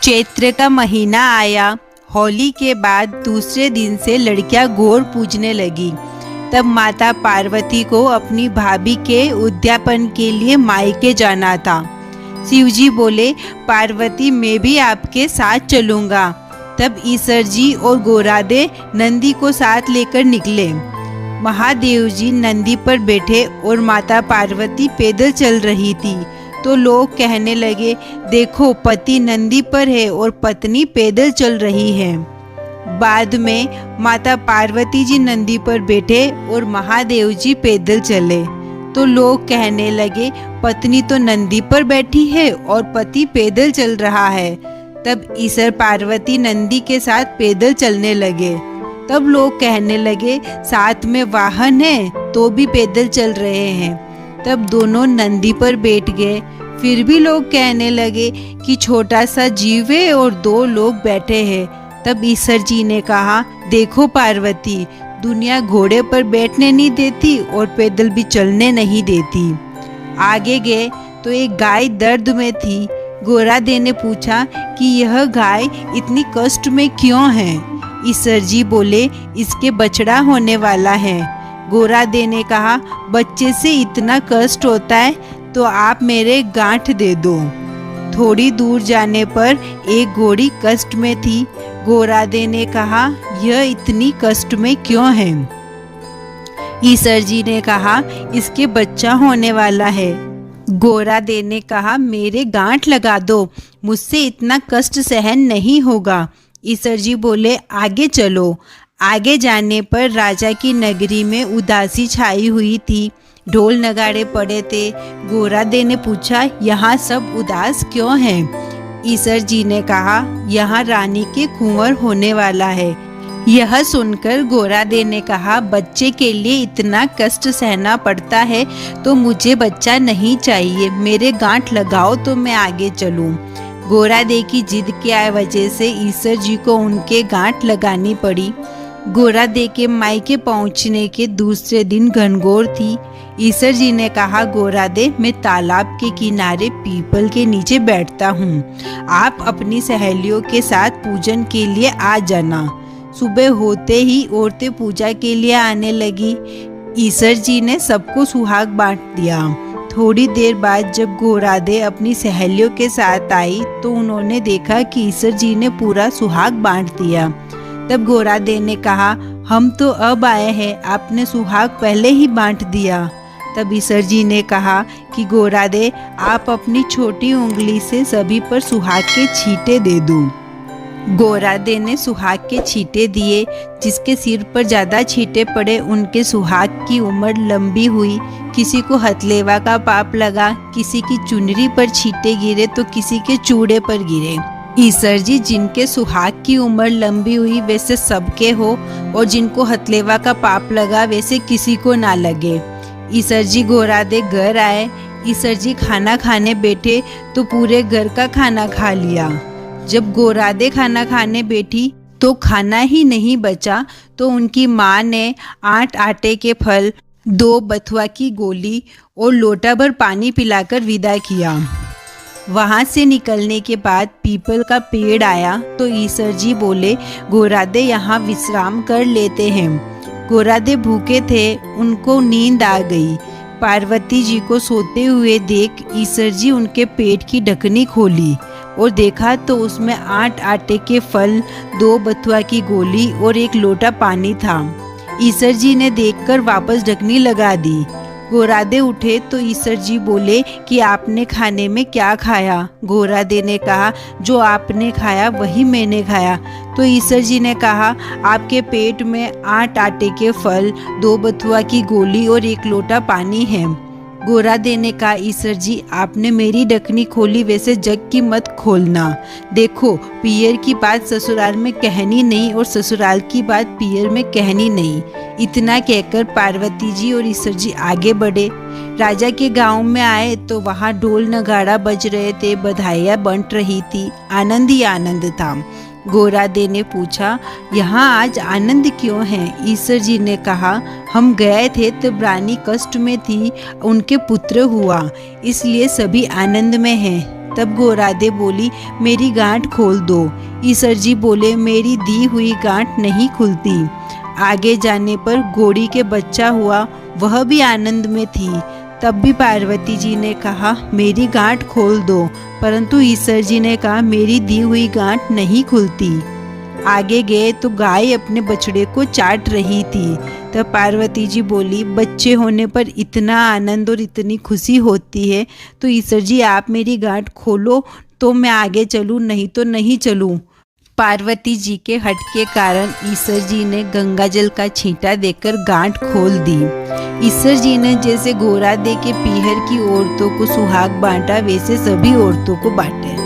चैत्र का महीना आया। होली के बाद दूसरे दिन से लड़कियां गोर पूजने लगी। तब माता पार्वती को अपनी भाभी के उद्यापन के लिए मायके जाना था। शिवजी बोले, पार्वती मैं भी आपके साथ चलूँगा। तब ईसर जी और गोरादे नंदी को साथ लेकर निकले। महादेव जी नंदी पर बैठे और माता पार्वती पैदल चल रही थी। तो लोग कहने लगे, देखो पति नंदी पर है और पत्नी पैदल चल रही है। बाद में माता पार्वती जी नंदी पर बैठे और महादेव जी पैदल चले। तो लोग कहने लगे, पत्नी तो नंदी पर बैठी है और पति पैदल चल रहा है। तब ईसर पार्वती नंदी के साथ पैदल चलने लगे। तब लोग कहने लगे, साथ में वाहन है तो भी पैदल चल रहे हैं। तब दोनों नंदी पर बैठ गए। फिर भी लोग कहने लगे कि छोटा सा जीव है और दो लोग बैठे हैं। तब ईसर जी ने कहा, देखो पार्वती, दुनिया घोड़े पर बैठने नहीं देती और पैदल भी चलने नहीं देती। आगे गए तो एक गाय दर्द में थी। गोरादे ने पूछा कि यह गाय इतनी कष्ट में क्यों है? ईसर जी बोले, इसके बछड़ा होने वाला है। गोरादे ने कहा, बच्चे से इतना कष्ट होता है तो आप मेरे गांठ दे दो। थोड़ी दूर जाने पर एक घोड़ी कष्ट में थी। गोरादे ने कहा, यह इतनी कष्ट में क्यों है? ईसर जी ने कहा, इसके बच्चा होने वाला है। गोरादे ने कहा, मेरे गांठ लगा दो, मुझसे इतना कष्ट सहन नहीं होगा। ईसर जी बोले, आगे चलो। आगे जाने पर राजा की नगरी में उदासी छाई हुई थी। ढोल नगाड़े पड़े थे। गोरादे ने पूछा, यहाँ सब उदास क्यों हैं? ईसर जी ने कहा, यहाँ रानी के कुंवर होने वाला है। यह सुनकर गोरादे ने कहा, बच्चे के लिए इतना कष्ट सहना पड़ता है तो मुझे बच्चा नहीं चाहिए, मेरे गांठ लगाओ तो मैं आगे चलूं। गोरादे की जिद के वजह से ईसर जी को उनके गांठ लगानी पड़ी। गोरादे के मायके पहुंचने के दूसरे दिन घनघोर थी। ईसर जी ने कहा, गोरादे, मैं तालाब के किनारे पीपल के नीचे बैठता हूँ, आप अपनी सहेलियों के साथ पूजन के लिए आ जाना। सुबह होते ही औरतें पूजा के लिए आने लगी। ईसर जी ने सबको सुहाग बांट दिया। थोड़ी देर बाद जब गोरादे अपनी सहेलियों के साथ आई तो उन्होंने देखा कि ईसर जी ने पूरा सुहाग बांट दिया। तब गोरादे ने कहा, हम तो अब आए हैं, आपने सुहाग पहले ही बांट दिया। तब ईसर जी ने कहा कि गोरादे, आप अपनी छोटी उंगली से सभी पर सुहाग के छींटे दे दो। गोरादे ने सुहाग के छींटे दिए। जिसके सिर पर ज्यादा छींटे पड़े उनके सुहाग की उम्र लंबी हुई। किसी को हथलेवा का पाप लगा, किसी की चुनरी पर छींटे गिरे तो किसी के चूड़े पर गिरे। ईसर जी, जिनके सुहाग की उम्र लंबी हुई वैसे सबके हो और जिनको हथलेवा का पाप लगा वैसे किसी को ना लगे। ईसर जी गोरादे घर आए। ईसर जी खाना खाने बैठे तो पूरे घर का खाना खा लिया। जब गोरादे खाना खाने बैठी तो खाना ही नहीं बचा तो उनकी माँ ने 8 आटे के फल, 2 बथुआ की गोली और लोटा भर पानी पिलाकर विदा किया। वहाँ से निकलने के बाद पीपल का पेड़ आया तो ईसर जी बोले, गोरादे यहाँ विश्राम कर लेते हैं। गोरादे भूखे थे, उनको नींद आ गई। पार्वती जी को सोते हुए देख ईसर जी उनके पेट की ढकनी खोली और देखा तो उसमें 8 आटे के फल, 2 बथुआ की गोली और 1 लोटा पानी था। ईसर जी ने देखकर वापस ढकनी लगा दी। गोरादे उठे तो ईसर जी बोले कि आपने खाने में क्या खाया? गोरादे ने कहा, जो आपने खाया वही मैंने खाया। तो ईसर जी ने कहा, आपके पेट में 8 आटे के फल, 2 बथुआ की गोली और 1 लोटा पानी है। गोरादे ने कहा, ईसर जी आपने मेरी ढकनी खोली, वैसे जग की मत खोलना। देखो, पियर की बात ससुराल में कहनी नहीं और ससुराल की बात पियर में कहनी नहीं। इतना कहकर पार्वती जी और ईसर जी आगे बढ़े। राजा के गांव में आए तो वहाँ ढोल नगाड़ा बज रहे थे, बधाइयाँ बंट रही थी, आनंद ही आनंद था। गोरादे ने पूछा, यहाँ आज आनंद क्यों है? ईसर जी ने कहा, हम गए थे तब रानी कष्ट में थी, उनके पुत्र हुआ, इसलिए सभी आनंद में हैं। तब गोरादे बोली, मेरी गांठ खोल दो। ईसर जी बोले, मेरी दी हुई गांठ नहीं खुलती। आगे जाने पर गोड़ी के बच्चा हुआ, वह भी आनंद में थी। तब भी पार्वती जी ने कहा, मेरी गांठ खोल दो, परंतु ईसर जी ने कहा, मेरी दी हुई गांठ नहीं खुलती। आगे गए तो गाय अपने बछड़े को चाट रही थी। तब पार्वती जी बोली, बच्चे होने पर इतना आनंद और इतनी खुशी होती है, तो ईसर जी आप मेरी गांठ खोलो तो मैं आगे चलूं, नहीं तो नहीं चलूं। पार्वती जी के हट के कारण ईसर जी ने गंगा जल का छींटा देकर गांठ खोल दी। ईसर जी ने जैसे गोरादे के पीहर की औरतों को सुहाग बांटा, वैसे सभी औरतों को बांटे।